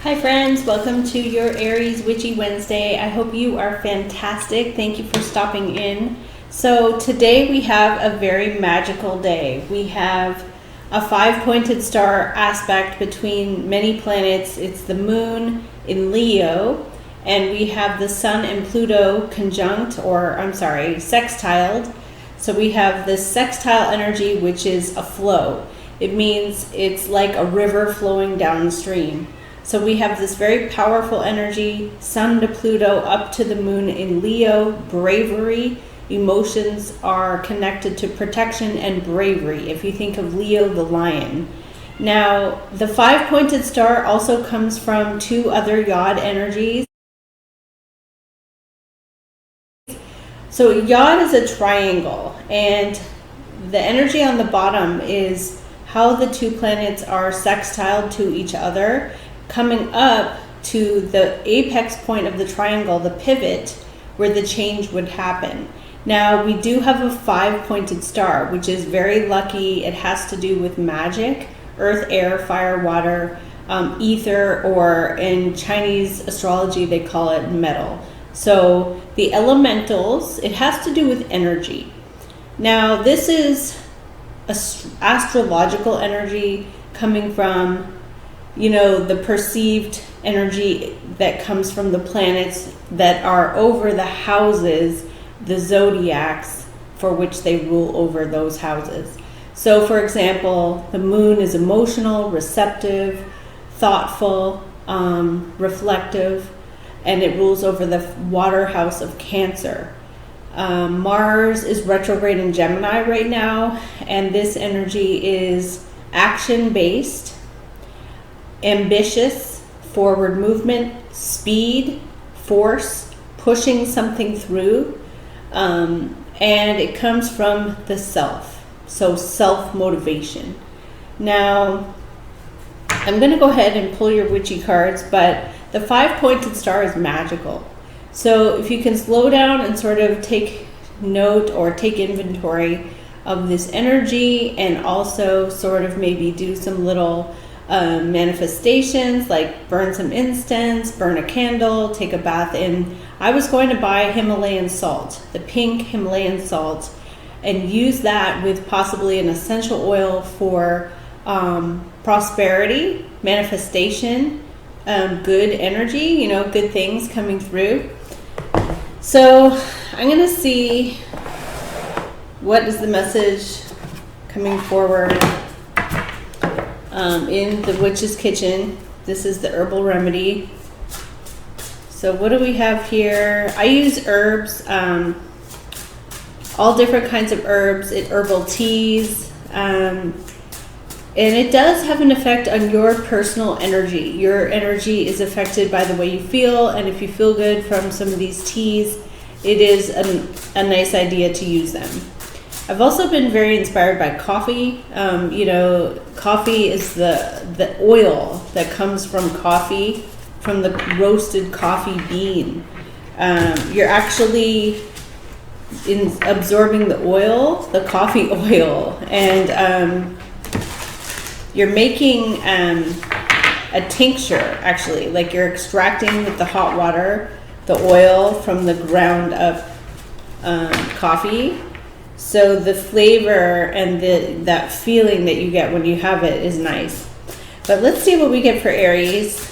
Hi friends, welcome to your Aries Witchy Wednesday. I hope you are fantastic. Thank you for stopping in. So today we have a very magical day. We have a 5-pointed star aspect between many planets. It's the moon in Leo, and we have the sun and Pluto conjunct, sextiled. So we have this sextile energy, which is a flow. It means it's like a river flowing downstream. So we have this very powerful energy, sun to Pluto, up to the moon in Leo, bravery. Emotions are connected to protection and bravery. If you think of Leo, the lion. Now, the 5-pointed star also comes from 2 other Yod energies. So Yod is a triangle, and the energy on the bottom is how the 2 planets are sextiled to each other, coming up to the apex point of the triangle, the pivot, where the change would happen. Now, we do have a 5-pointed star, which is very lucky. It has to do with magic, earth, air, fire, water, ether, or in Chinese astrology, they call it metal. So the elementals, it has to do with energy. Now, this is astrological energy coming from the perceived energy that comes from the planets that are over the houses, the zodiacs, for which they rule over those houses. So, for example, the moon is emotional, receptive, thoughtful, reflective, and it rules over the water house of Cancer. Mars is retrograde in Gemini right now, and this energy is action-based, ambitious, forward movement, speed, force, pushing something through, and it comes from the self, so self-motivation. Now, I'm going to go ahead and pull your witchy cards, but the 5-pointed star is magical. So if you can slow down and sort of take note or take inventory of this energy, and also sort of maybe do some little manifestations, like burn some incense, burn a candle, take a bath in. I was going to buy Himalayan salt, the pink Himalayan salt, and use that with possibly an essential oil for prosperity, manifestation, good energy, good things coming through. So I'm going to see what is the message coming forward in the witch's kitchen. This is the herbal remedy. So what do we have here? I use herbs, all different kinds of herbs, herbal teas, and it does have an effect on your personal energy. Your energy is affected by the way you feel, and if you feel good from some of these teas, it is a nice idea to use them. I've also been very inspired by coffee. Coffee is the oil that comes from coffee, from the roasted coffee bean. You're actually absorbing the oil, the coffee oil, and you're making a tincture, actually, like you're extracting with the hot water the oil from the ground up coffee. So the flavor and that feeling that you get when you have it is nice. But let's see what we get for Aries.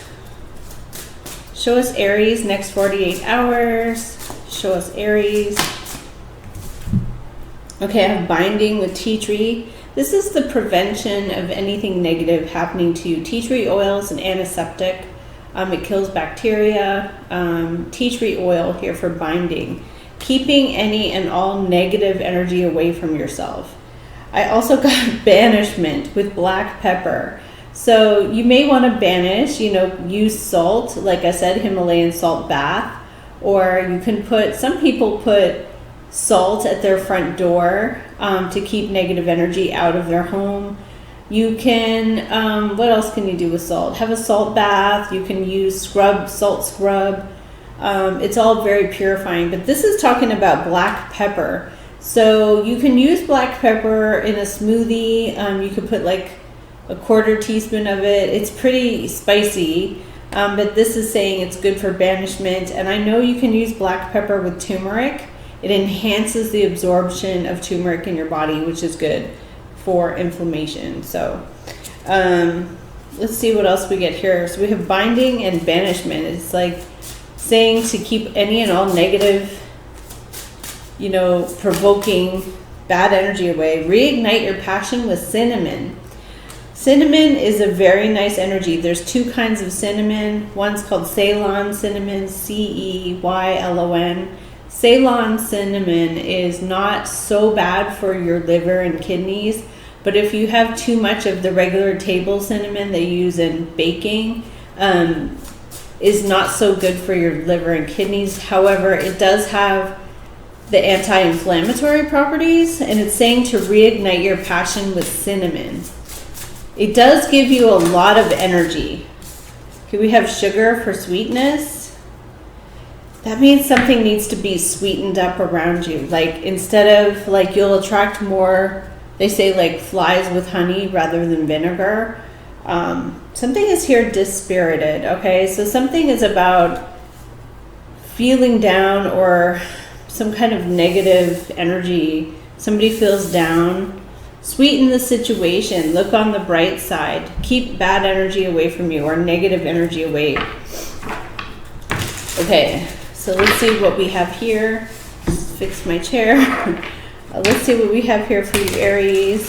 Show us Aries next 48 hours. Show us Aries. Okay, I have binding with tea tree. This is the prevention of anything negative happening to you. Tea tree oil is an antiseptic. It kills bacteria. Tea tree oil here for binding. Keeping any and all negative energy away from yourself. I also got banishment with black pepper. So you may want to banish, use salt, like I said, Himalayan salt bath, or you can some people put salt at their front door to keep negative energy out of their home. You can, what else can you do with salt? Have a salt bath. You can use salt scrub. It's all very purifying, but this is talking about black pepper. So you can use black pepper in a smoothie. You could put like a 1/4 teaspoon of it. It's pretty spicy. But this is saying it's good for banishment. And I know you can use black pepper with turmeric. It enhances the absorption of turmeric in your body, which is good for inflammation. So let's see what else we get here. So we have binding and banishment. It's like saying to keep any and all negative, you know, provoking bad energy away. Reignite your passion with cinnamon. Cinnamon is a very nice energy. There's two kinds of cinnamon. One's called Ceylon cinnamon, Ceylon. Ceylon cinnamon is not so bad for your liver and kidneys, but if you have too much of the regular table cinnamon they use in baking, is not so good for your liver and kidneys. However, it does have the anti-inflammatory properties, and it's saying to reignite your passion with cinnamon. It does give you a lot of energy. Okay, we have sugar for sweetness. That means something needs to be sweetened up around you. Like instead of like you'll attract more, they say like flies with honey rather than vinegar. Something is here dispirited. Okay, so something is about feeling down or some kind of negative energy. Somebody feels down. Sweeten the situation. Look on the bright side. Keep bad energy away from you or negative energy away. Okay, so let's see what we have here. Just fix my chair. Let's see what we have here for you, Aries.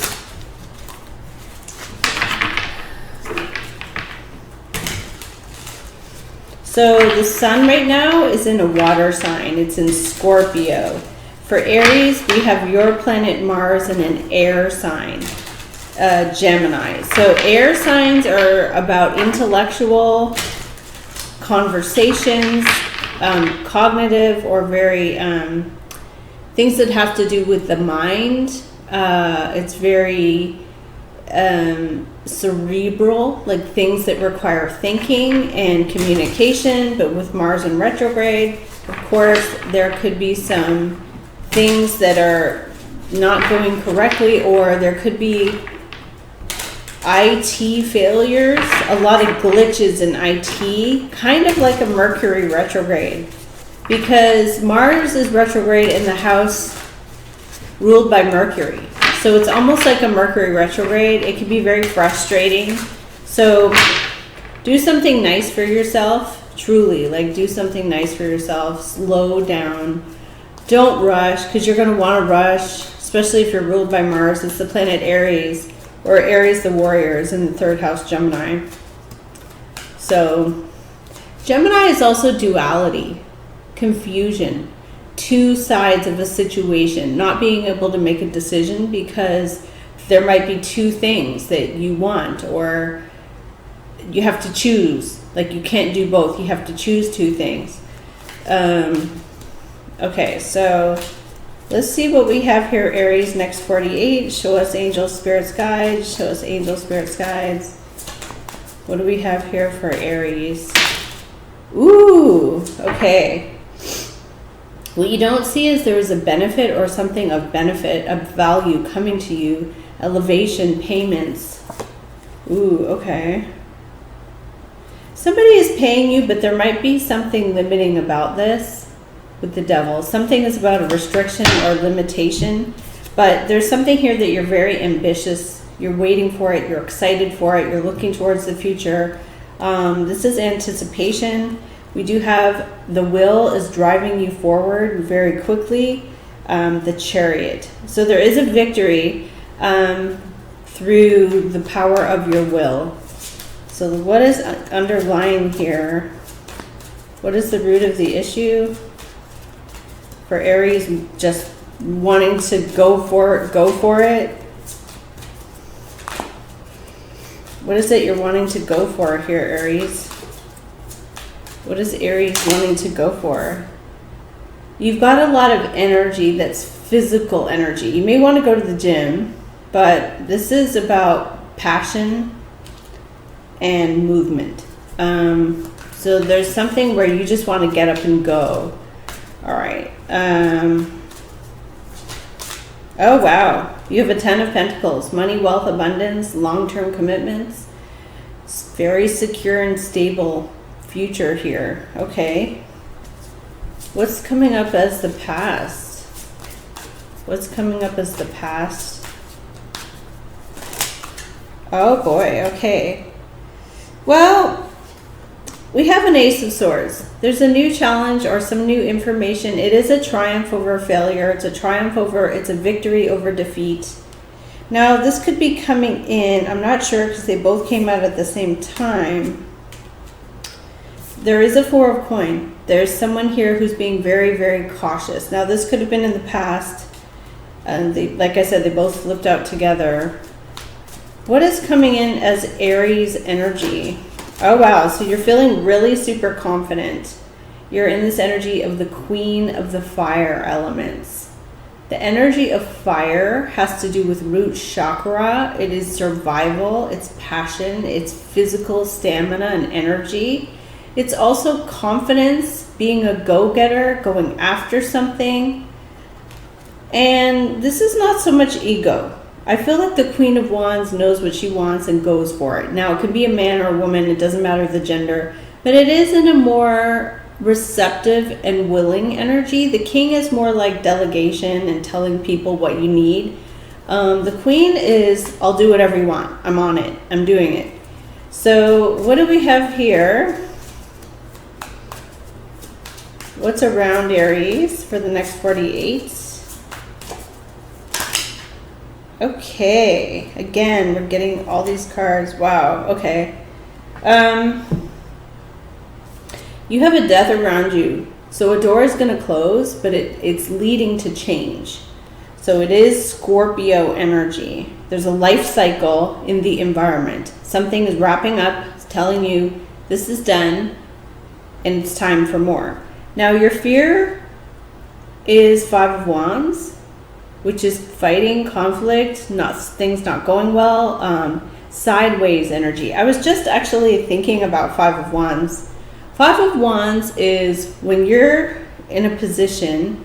So the sun right now is in a water sign. It's in Scorpio. For Aries, we have your planet Mars in an air sign, Gemini. So air signs are about intellectual conversations, cognitive or very things that have to do with the mind. It's very cerebral, like things that require thinking and communication. But with Mars in retrograde, of course, there could be some things that are not going correctly, or there could be IT failures, a lot of glitches in IT, kind of like a Mercury retrograde, because Mars is retrograde in the house ruled by Mercury. So it's almost like a Mercury retrograde. It can be very frustrating. So do something nice for yourself, truly, like do something nice for yourself. Slow down. Don't rush, because you're going to want to rush, especially if you're ruled by Mars. It's the planet Aries, or Aries the warrior is in the third house, Gemini. So Gemini is also duality, confusion, two sides of a situation, not being able to make a decision because there might be two things that you want, or you have to choose. Like you can't do both. You have to choose two things. Okay, so let's see what we have here, Aries, next 48. Show us angel spirits guides. Show us angel spirits guides. What do we have here for Aries? Ooh, okay. What you don't see is there is a benefit or something of benefit, of value coming to you. Elevation, payments. Ooh, okay. Somebody is paying you, but there might be something limiting about this. With the devil, something is about a restriction or limitation, but there's something here that you're very ambitious, you're waiting for it, you're excited for it, you're looking towards the future. This is anticipation. We do have the will is driving you forward very quickly, the Chariot. So there is a victory through the power of your will. So what is underlying here? What is the root of the issue? For Aries, just wanting to go for it. What is it you're wanting to go for here, Aries? What is Aries wanting to go for? You've got a lot of energy that's physical energy. You may want to go to the gym, but this is about passion and movement. So there's something where you just want to get up and go. All right. Oh, wow. You have a 10 of Pentacles. Money, wealth, abundance, long-term commitments. It's very secure and stable. future here. Okay. What's coming up as the past? What's coming up as the past? Oh boy, okay. Well, we have an Ace of Swords. There's a new challenge or some new information. It is a triumph over failure. It's a victory over defeat. Now, this could be coming in. I'm not sure because they both came out at the same time. There is a Four of Coin. There's someone here who's being very, very cautious. Now, this could have been in the past. And like I said, they both flipped out together. What is coming in as Aries energy? Oh, wow. So you're feeling really super confident. You're in this energy of the Queen of the Fire elements. The energy of fire has to do with root chakra. It is survival. It's passion. It's physical stamina and energy. It's also confidence, being a go-getter, going after something. And this is not so much ego. I feel like the Queen of Wands knows what she wants and goes for it. Now, it could be a man or a woman. It doesn't matter the gender. But it is in a more receptive and willing energy. The King is more like delegation and telling people what you need. The Queen is, I'll do whatever you want. I'm on it. I'm doing it. So what do we have here? What's around Aries for the next 48? Okay, again, we're getting all these cards. Wow, okay. You have a death around you. So a door is going to close, but it's leading to change. So it is Scorpio energy. There's a life cycle in the environment. Something is wrapping up, it's telling you this is done, and it's time for more. Now your fear is Five of Wands, which is fighting, conflict, things not going well, sideways energy. I was just actually thinking about Five of Wands. Five of Wands is when you're in a position,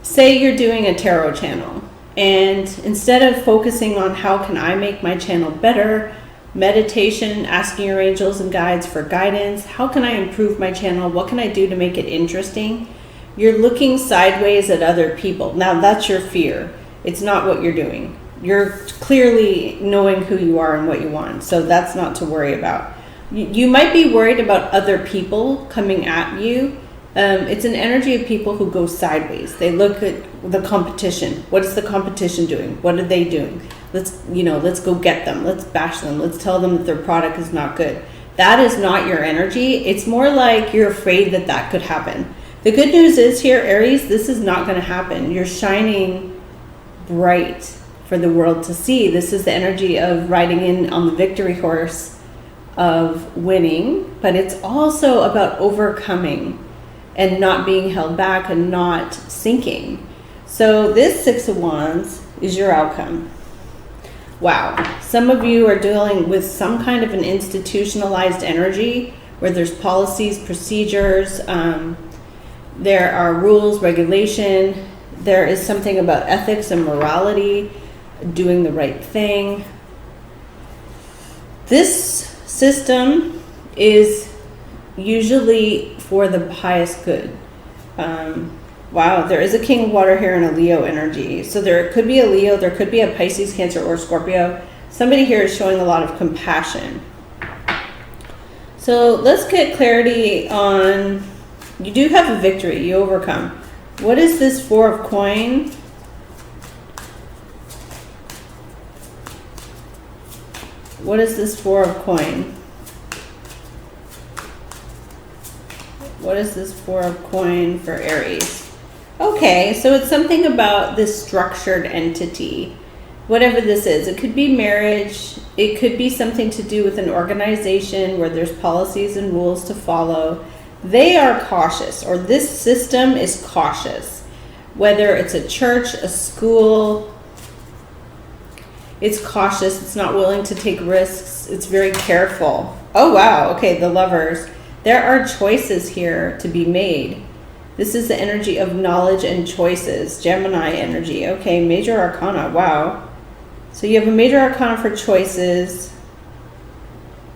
say you're doing a tarot channel, and instead of focusing on how can I make my channel better, meditation, asking your angels and guides for guidance, how can I improve my channel, what can I do to make it interesting, you're looking sideways at other people. Now that's your fear. It's not what you're doing. You're clearly knowing who you are and what you want. So that's not to worry about. You might be worried about other people coming at you. It's an energy of people who go sideways. They look at the competition. What is the competition doing? What are they doing? Let's go get them. Let's bash them. Let's tell them that their product is not good. That is not your energy. It's more like you're afraid that that could happen. The good news is here, Aries, this is not going to happen. You're shining bright for the world to see. This is the energy of riding in on the victory horse of winning, but it's also about overcoming and not being held back and not sinking. So this Six of Wands is your outcome. Wow. Some of you are dealing with some kind of an institutionalized energy where there's policies, procedures, there are rules, regulation. There is something about ethics and morality, doing the right thing. This system is usually for the highest good. Wow, there is a King of Water here and a Leo energy. So there could be a Leo, there could be a Pisces, Cancer, or Scorpio. Somebody here is showing a lot of compassion. So let's get clarity on, you do have a victory, you overcome. What is this Four of Coin? What is this Four of Coin? What is this Four of Coin for Aries? Okay, so it's something about this structured entity. Whatever this is, it could be marriage, it could be something to do with an organization where there's policies and rules to follow. They are cautious, or this system is cautious. Whether it's a church, a school, it's cautious, it's not willing to take risks, it's very careful. Oh wow, okay, the Lovers. There are choices here to be made. This is the energy of knowledge and choices. Gemini energy. Okay, Major Arcana. Wow. So you have a Major Arcana for choices.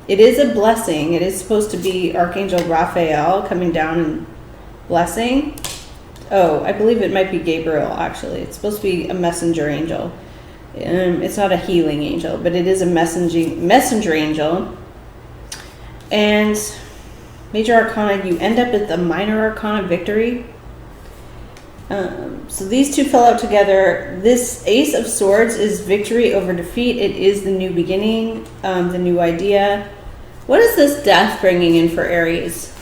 It is a blessing. It is supposed to be Archangel Raphael coming down and blessing. Oh, I believe it might be Gabriel, actually. It's supposed to be a messenger angel. It's not a healing angel, but it is a messenger angel. And Major Arcana, you end up at the Minor Arcana Victory. So these two fell out together. This Ace of Swords is victory over defeat. It is the new beginning, the new idea. What is this Death bringing in for Aries?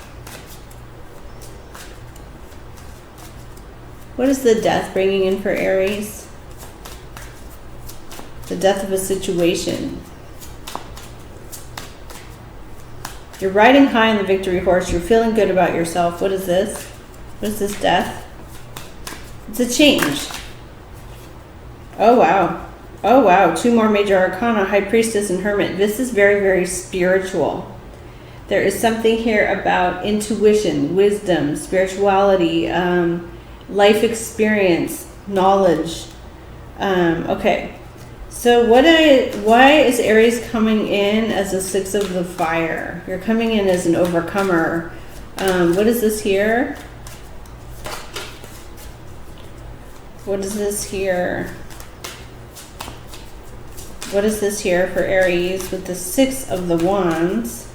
What is the Death bringing in for Aries? The death of a situation. You're riding high on the victory horse. You're feeling good about yourself. What is this? What is this Death? It's a change. Oh, wow. Oh, wow. 2 more Major Arcana, High Priestess and Hermit. This is very, very spiritual. There is something here about intuition, wisdom, spirituality, life experience, knowledge. Okay. So why is Aries coming in as a 6 of the fire? You're coming in as an overcomer. What is this here? What is this here? What is this here for Aries with the 6 of the Wands?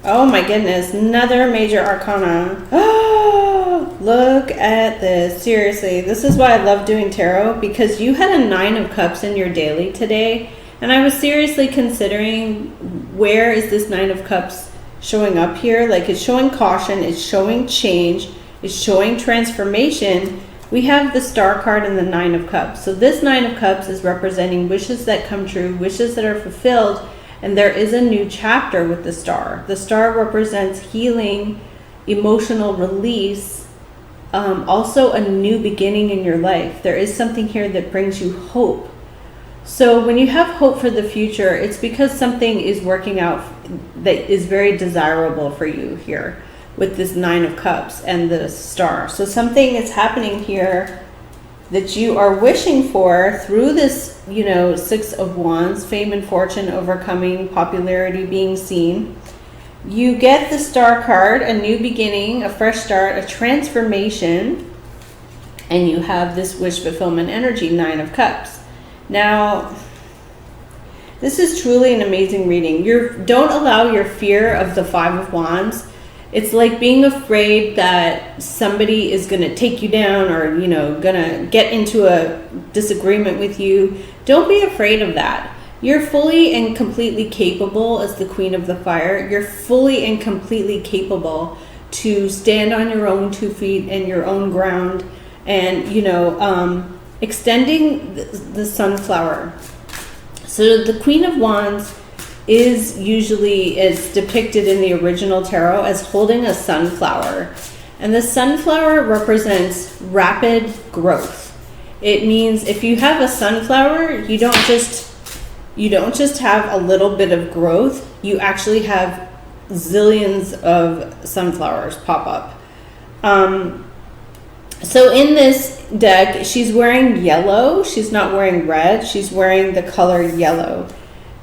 Oh my goodness, another Major Arcana. Oh, look at this. Seriously, this is why I love doing tarot, because you had a 9 of Cups in your daily today, and I was seriously considering, where is this 9 of Cups showing up here? Like, it's showing caution, it's showing change, it's showing transformation. We have the Star card and the 9 of Cups. So this 9 of Cups is representing wishes that come true, wishes that are fulfilled, and there is a new chapter with the Star. The Star represents healing, emotional release, also a new beginning in your life. There is something here that brings you hope. So when you have hope for the future, it's because something is working out that is very desirable for you here, with this 9 of Cups and the Star. So something is happening here that you are wishing for through this, 6 of Wands, fame and fortune, overcoming, popularity, being seen. You get the Star card, a new beginning, a fresh start, a transformation, and you have this wish fulfillment energy, 9 of Cups. Now, this is truly an amazing reading. Don't allow your fear of the 5 of Wands. It's like being afraid that somebody is going to take you down, or, going to get into a disagreement with you. Don't be afraid of that. You're fully and completely capable as the Queen of the Fire. You're fully and completely capable to stand on your own 2 feet and your own ground, and, extending the sunflower. So the Queen of Wands is usually depicted in the original tarot as holding a sunflower, and the sunflower represents rapid growth. It means if you have a sunflower, you don't just have a little bit of growth, you actually have zillions of sunflowers pop up. So in this deck, she's wearing yellow. She's not wearing red, she's wearing the color yellow.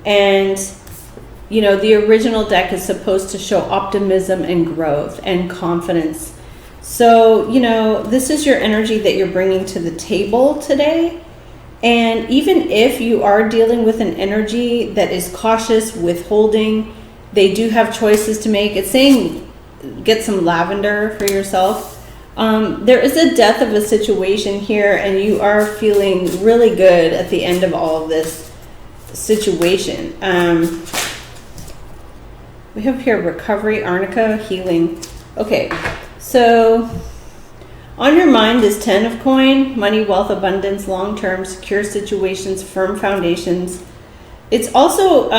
And the original deck is supposed to show optimism and growth and confidence. So, this is your energy that you're bringing to the table today. And even if you are dealing with an energy that is cautious, withholding, they do have choices to make. It's saying get some lavender for yourself. There is a death of a situation here, and you are feeling really good at the end of all of this situation. We have here recovery, arnica, healing. Okay, so on your mind is 10 of coin, money, wealth, abundance, long-term, secure situations, firm foundations. It's also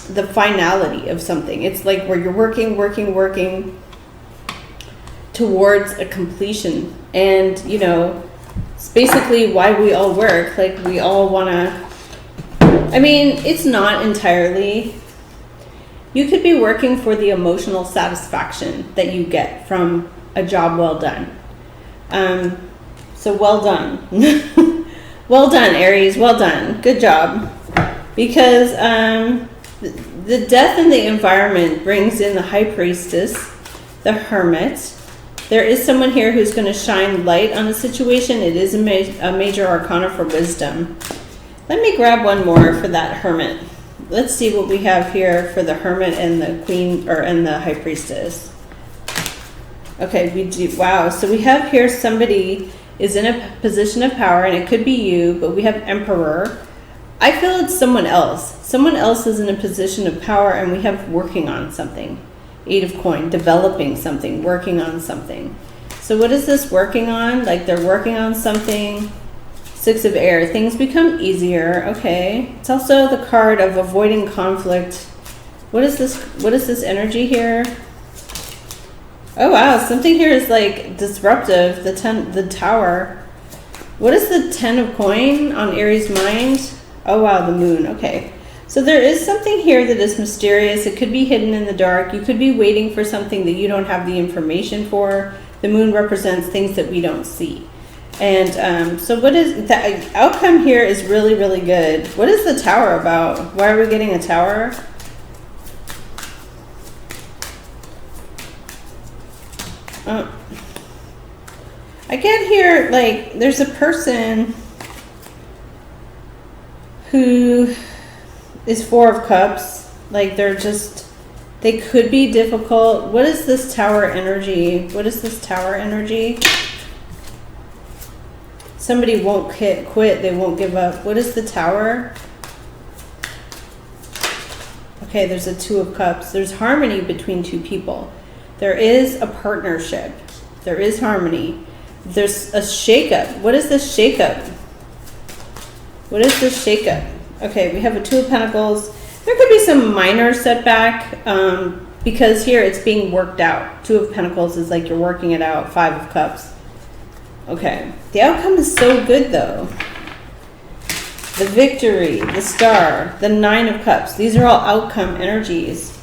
the finality of something. It's like where you're working towards a completion. And, it's basically why we all work. Like, we all want to, it's not entirely. You could be working for the emotional satisfaction that you get from a job well done. So well done. Well done, Aries. Well done. Good job. Because The death in the environment brings in the high priestess, the hermit. There is someone here who's going to shine light on a situation. It is a major arcana for wisdom. Let me grab one more for that hermit. Let's see what we have here for the hermit and the queen, or and the high priestess. Okay, we do. Wow. So we have here somebody is in a position of power, and it could be you, but we have emperor. I feel it's someone else. Someone else is in a position of power, and we have working on something. 8 of coin, developing something, working on something. So what is this working on? Like they're working on something. 6 of air, things become easier. Okay. It's also the card of avoiding conflict. What is this? What is this energy here? Oh wow, something here is like disruptive. The tower. What is the 10 of coin on Aries' mind? Oh wow, the moon. Okay. So there is something here that is mysterious. It could be hidden in the dark. You could be waiting for something that you don't have the information for. The moon represents things that we don't see. And so what is the outcome here is really, really good. What is the tower about? Why are we getting a tower? I get here, like, there's a person who is 4 of cups. Like, they could be difficult. What is this tower energy? What is this tower energy? Somebody won't quit. They won't give up. What is the tower? Okay, there's a 2 of cups. There's harmony between 2 people. There is a partnership. There is harmony. There's a shakeup. What is this shakeup? What is this shakeup? Okay, we have a 2 of pentacles. There could be some minor setback because here it's being worked out. 2 of pentacles is like you're working it out. 5 of cups. Okay, the outcome is so good though. The victory, the star, the 9 of cups. These are all outcome energies.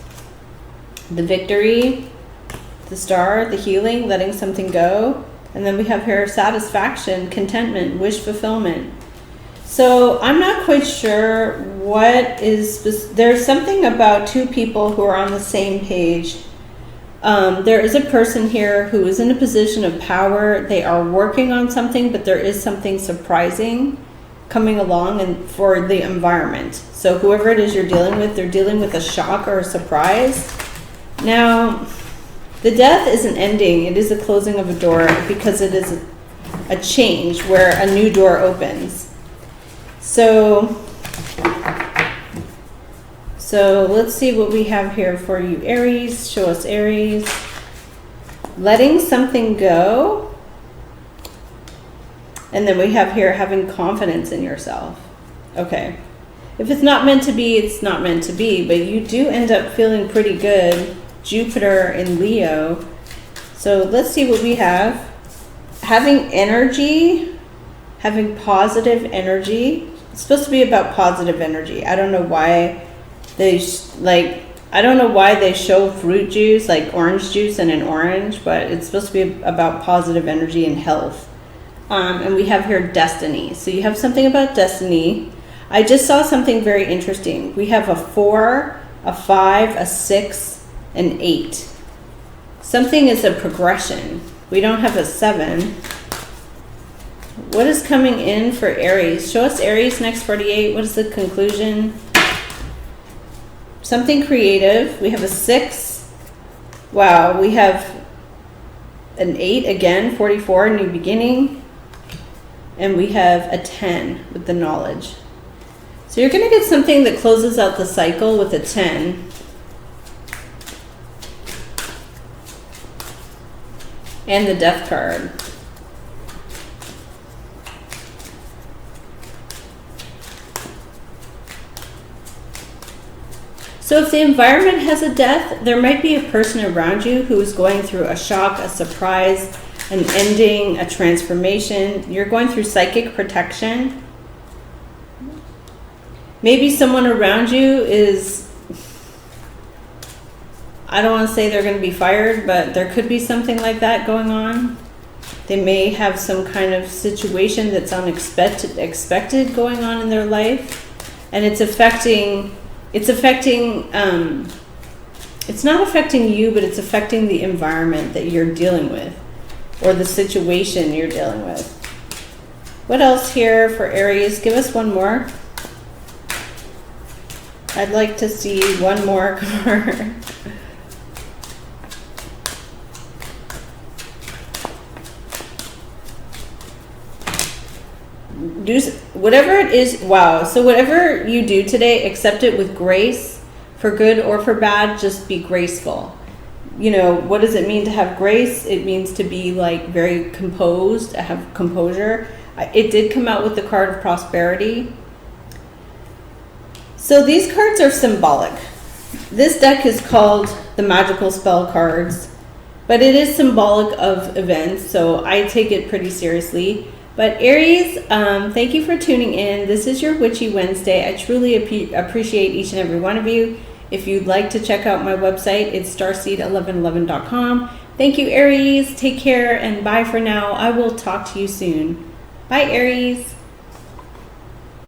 The victory, the star, the healing, letting something go. And then we have here satisfaction, contentment, wish fulfillment. So I'm not quite sure what is, there's something about 2 people who are on the same page. There is a person here who is in a position of power. They are working on something, but there is something surprising coming along and for the environment. So whoever it is you're dealing with, they're dealing with a shock or a surprise. Now, the death is an ending. It is a closing of a door because it is a change where a new door opens. So let's see what we have here for you, Aries. Show us Aries. Letting something go. And then we have here having confidence in yourself. Okay. If it's not meant to be, it's not meant to be. But you do end up feeling pretty good. Jupiter in Leo. So let's see what we have. Having energy. Having positive energy. It's supposed to be about positive energy. I don't know why they I don't know why they show fruit juice, like orange juice and an orange, but it's supposed to be about positive energy and health. And we have here destiny. So you have something about destiny. I just saw something very interesting. We have a 4, a 5, a 6, an 8. Something is a progression. We don't have a 7. What is coming in for Aries? Show us Aries next 48. What is the conclusion? Something creative. We have a 6. Wow, we have an 8 again, 44, new beginning. And we have a 10 with the knowledge. So you're going to get something that closes out the cycle with a 10. And the death card. So if the environment has a death, there might be a person around you who is going through a shock, a surprise, an ending, a transformation. You're going through psychic protection. Maybe someone around you is, I don't want to say they're going to be fired, but there could be something like that going on. They may have some kind of situation that's unexpected going on in their life, and it's affecting it's affecting, it's not affecting you, but it's affecting the environment that you're dealing with, or the situation you're dealing with. What else here for Aries? Give us one more. I'd like to see one more card. Do whatever it is. Wow. So whatever you do today, accept it with grace, for good or for bad. Just be graceful. You know, what does it mean to have grace? It means to be like very composed, have composure. It did come out with the card of prosperity. So these cards are symbolic. This deck is called the magical spell cards, but it is symbolic of events, so I take it pretty seriously. But Aries, thank you for tuning in. This is your Witchy Wednesday. I truly appreciate each and every one of you. If you'd like to check out my website, it's starseed1111.com. Thank you, Aries. Take care and bye for now. I will talk to you soon. Bye, Aries.